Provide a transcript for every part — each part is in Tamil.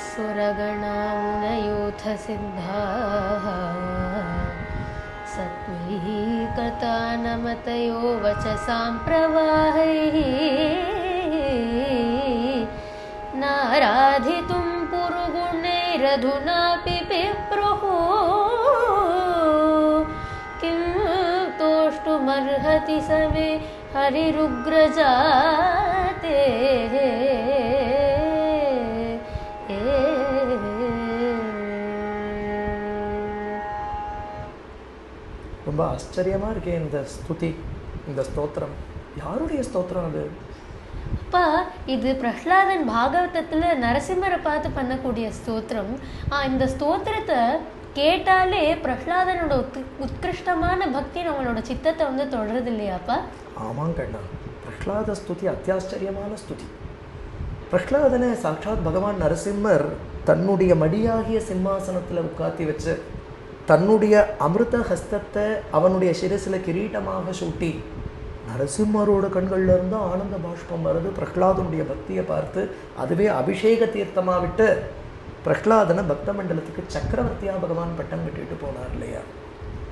सुरगणामुनयोऽथ सिद्धाः सत्त्वैकतानमतयो वचसां प्रवाहैः नाराधितुं पुरुगुणैरधुनापि पिप्रुः किं तोष्टुमर्हति स मे हरिरुग्रजाते ரொம்ப ஆச்சரியமாக இருக்கே இந்த ஸ்துதி, இந்த ஸ்தோத்திரம். யாருடைய ஸ்தோத்திரம் அது? அப்பா, இது பிரஹ்லாதன் பாகவதத்தில் நரசிம்மரை பார்த்து பண்ணக்கூடிய ஸ்தோத்திரம். இந்த ஸ்தோத்திரத்தை கேட்டாலே பிரஹ்லாதனோட உத்கிருஷ்டமான பக்தி நம்மளோட சித்தத்தை வந்து தொடருது இல்லையாப்பா? ஆமாம் கண்ணா, பிரஹ்லாத ஸ்துதி அத்தியாச்சரியமான ஸ்துதி. பிரஹ்லாதனை சாட்சாத் பகவான் நரசிம்மர் தன்னுடைய மடியாகிய சிம்மாசனத்தில் உட்காத்தி வச்சு தன்னுடைய அமிர்த ஹஸ்தத்தை அவனுடைய சிரசில் கிரீட்டமாக சூட்டி நரசிம்மரோட கண்கள்ல இருந்து ஆனந்த பாஷ்பம் வருது பிரஹ்லாதனுடைய பக்தியை பார்த்து. அதுவே அபிஷேக தீர்த்தமாக விட்டு பிரஹ்லாதனை பக்த மண்டலத்துக்கு சக்கரவர்த்தியா பகவான் பட்டம் கட்டிட்டு போனார் இல்லையா?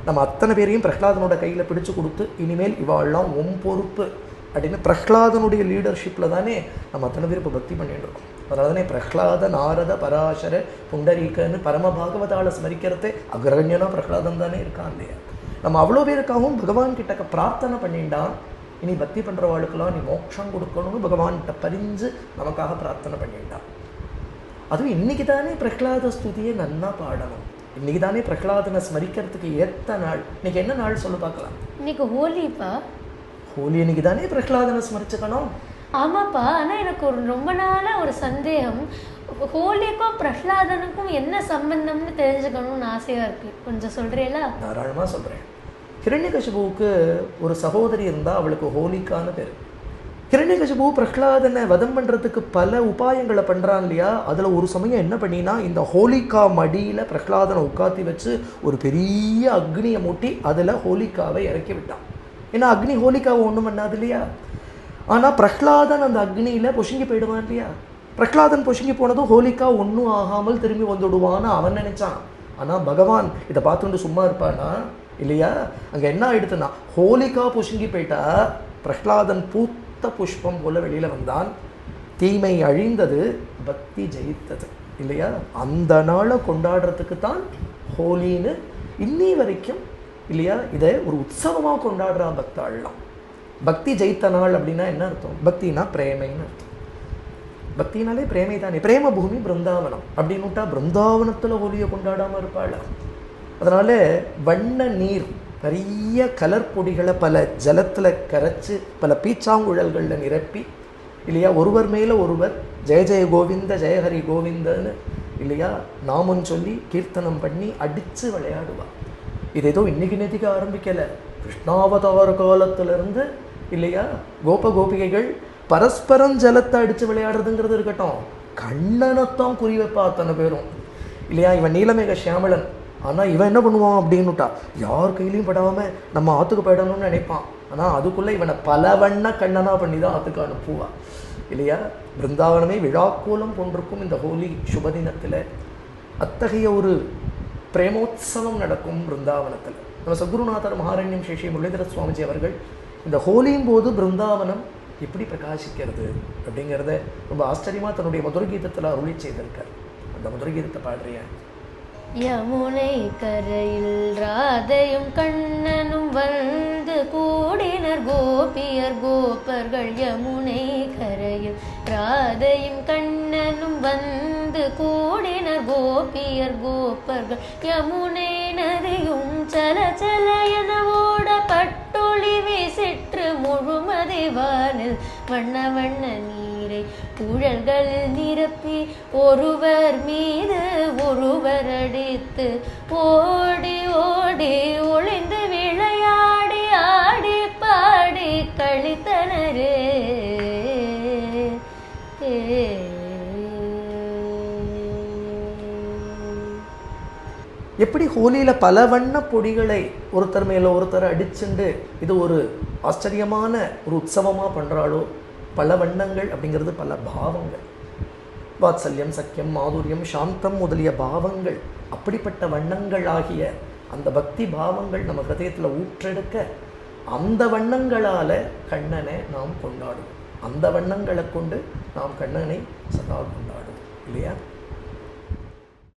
நம்ம அத்தனை பேரையும் பிரஹ்லாதனோட கையில் பிடிச்சு கொடுத்து இனிமேல் இவாள்லாம் பொறுப்பு அப்படின்னு பிரஹ்லாதனுடைய லீடர்ஷிப்பில் தானே நம்ம அத்தனை பேர் இப்போ பக்தி பண்ணிட்டு இருக்கோம். அதனால தானே பிரஹ்லாத நாரத பராசர புண்டரீகன்னு பரம பாகவதால ஸ்மரிக்கிறதே அக்ரகண்யனா பிரஹ்லாதன் தானே இருக்கான் இல்லையா? நம்ம அவ்வளோ பேருக்காகவும் பகவான் கிட்ட பிரார்த்தனை பண்ணிட்டான். இனி பக்தி பண்ணுறவாளுக்கெல்லாம் நீ மோட்சம் கொடுக்கணும்னு பகவான்கிட்ட பரிஞ்சு நமக்காக பிரார்த்தனை பண்ணிட்டான். அதுவும் இன்னைக்கு தானே பிரஹ்லாத ஸ்துதியை நன்னா பாடணும். இன்னைக்கு தானே பிரஹ்லாதனை ஸ்மரிக்கிறதுக்கு ஏற்ற நாள். இன்னைக்கு என்ன நாள் சொல்லு பார்க்கலாம்? இன்னைக்கு ஹோலிப்பா. ஹோலி இன்னைக்கு தானே பிரஹ்லாதனை ஸ்மரிச்சுக்கணும். ஆமாப்பா, ஆனால் எனக்கு ரொம்ப நாளாக ஒரு சந்தேகம், ஹோலிக்கும் பிரஹ்லாதனுக்கும் என்ன சம்பந்தம்னு தெரிஞ்சுக்கணும்னு ஆசையாக இருக்குது. கொஞ்சம் சொல்கிறீங்களா? தாராளமாக சொல்கிறேன். ஹிரண்யகசிபுவுக்கு ஒரு சகோதரி இருந்தால், அவளுக்கு ஹோலிக்கான்னு பேர். ஹிரண்யகசிபு பிரஹ்லாதனை வதம் பண்ணுறதுக்கு பல உபாயங்களை பண்ணுறான் இல்லையா? அதில் ஒரு சமயம் என்ன பண்ணினா, இந்த ஹோலிகா மடியில் பிரஹ்லாதனை உட்காத்தி வச்சு ஒரு பெரிய அக்னியை மூட்டி அதில் ஹோலிகாவை இறக்கி விட்டான். ஏன்னா அக்னி ஹோலிகாவை ஒன்றும் பண்ணாது இல்லையா? ஆனால் பிரஹ்லாதன் அந்த அக்னியில் பொசுங்கி போயிடுவான் இல்லையா? பிரஹ்லாதன் பொசுங்கி போனதும் ஹோலிகா ஒன்றும் ஆகாமல் திரும்பி வந்துடுவான்னு அவன் நினைச்சான். ஆனால் பகவான் இதை பார்த்துட்டு சும்மா இருப்பானா இல்லையா? அங்கே என்ன ஆயிடுத்துன்னா, ஹோலிகா பொசுங்கி போயிட்டா பிரஹ்லாதன் பூத்த புஷ்பம் போல வெளியில் வந்தான். தீமை அழிந்தது, பக்தி ஜெயித்தது இல்லையா? அந்த நாளை கொண்டாடுறதுக்கு தான் ஹோலின்னு இன்னி வரைக்கும் இல்லையா இதை ஒரு உற்சவமாக கொண்டாடுறா பக்தாள்லாம். பக்தி ஜெயித்த நாள் அப்படின்னா என்ன அர்த்தம்? பக்தினா பிரேமைன்னு அர்த்தம். பக்தினாலே பிரேமை தானே. பிரேம பூமி பிருந்தாவனம் அப்படின்னுட்டா பிருந்தாவனத்தில் ஹோலியை கொண்டாடாமல் இருப்பாள். அதனால வண்ண நீர் நிறைய கலர் பொடிகளை பல ஜலத்தில் கரைச்சி பல பீச்சாங்குழல்களில் நிரப்பி இல்லையா ஒருவர் மேலே ஒருவர் ஜெய ஜெய கோவிந்த ஜெயஹரி கோவிந்தன்னு இல்லையா நாமம் சொல்லி கீர்த்தனம் பண்ணி அடித்து விளையாடுவாள். இது ஏதோ இன்னைக்கு நேத்திக்கு ஆரம்பிக்கலை. கிருஷ்ணாவதார காலத்திலிருந்து இல்லையா கோப கோபிகைகள் பரஸ்பரம் ஜலத்தை அடித்து விளையாடுறதுங்கிறது இருக்கட்டும், கண்ணனைத்தான் குறி வைப்பா அத்தனை பேரும் இல்லையா? இவன் நீலமேக சியாமளன், ஆனால் இவன் என்ன பண்ணுவான் அப்படின்னுட்டா யார் கையிலையும் படாமல் நம்ம ஆற்றுக்கு போயிடணும்னு நினைப்பான். ஆனால் அதுக்குள்ளே இவனை பல வண்ண கண்ணனாக பண்ணி தான் ஆற்றுக்கு அனுப்புவான் இல்லையா? பிருந்தாவனமே விழாக்கோலம் போன்றிருக்கும் இந்த ஹோலி சுபதினத்தில். அத்தகைய ஒரு பிரேமோத்சவம் நடக்கும் பிருந்தாவனத்தில். நம்ம சத்குருநாதர் மகாரண்யம் ஸ்ரீ முரளிதர சுவாமிஜி அவர்கள் இந்த ஹோலியும் போது பிருந்தாவனம் எப்படி பிரகாசிக்கிறது அப்படிங்கிறத ரொம்ப ஆச்சரியமாக தன்னுடைய மதுர கீதத்தில் அருளி செய்திருக்கார். அந்த மதுர கீதத்தை பாடுறியா? யமுனை கரையில் ராதையும் கண்ணனும் வந்து கூடினர் கோபியர் கோபர்கள். யமுனை கரையில் ராதையும் கண்ணனும் வந்து கூடினர் கோபியர் கோபர்கள். யமுனை நதியும் சல சல என ஓட பட்டொளி வீசிற்று முழுமதி வானில் வண்ண வண்ண நீரை குழல்களில் நிரப்பி ஒருவர் மீது ஒருவர் அடித்து ஓடி ஓடி ஒளிந்து விளையாடி ஆடி பாடி கழித்தனரே. எப்படி ஹோலியில் பல வண்ண பொடிகளை ஒருத்தர் மேலே ஒருத்தர் அடிச்சுண்டு இது ஒரு ஆச்சரியமான ஒரு உற்சவமாக பண்ணுறாளோ, பல வண்ணங்கள் அப்படிங்கிறது பல பாவங்கள். வாத்சல்யம், சக்கியம், மாதுரியம், சாந்தம் முதலிய பாவங்கள், அப்படிப்பட்ட வண்ணங்கள் ஆகிய அந்த பக்தி பாவங்கள் நம்ம ஹதயத்தில் ஊற்றெடுக்க அந்த வண்ணங்களால் கண்ணனை நாம் கொண்டாடுவோம். அந்த வண்ணங்களை கொண்டு நாம் கண்ணனை சதா கொண்டாடுவோம் இல்லையா?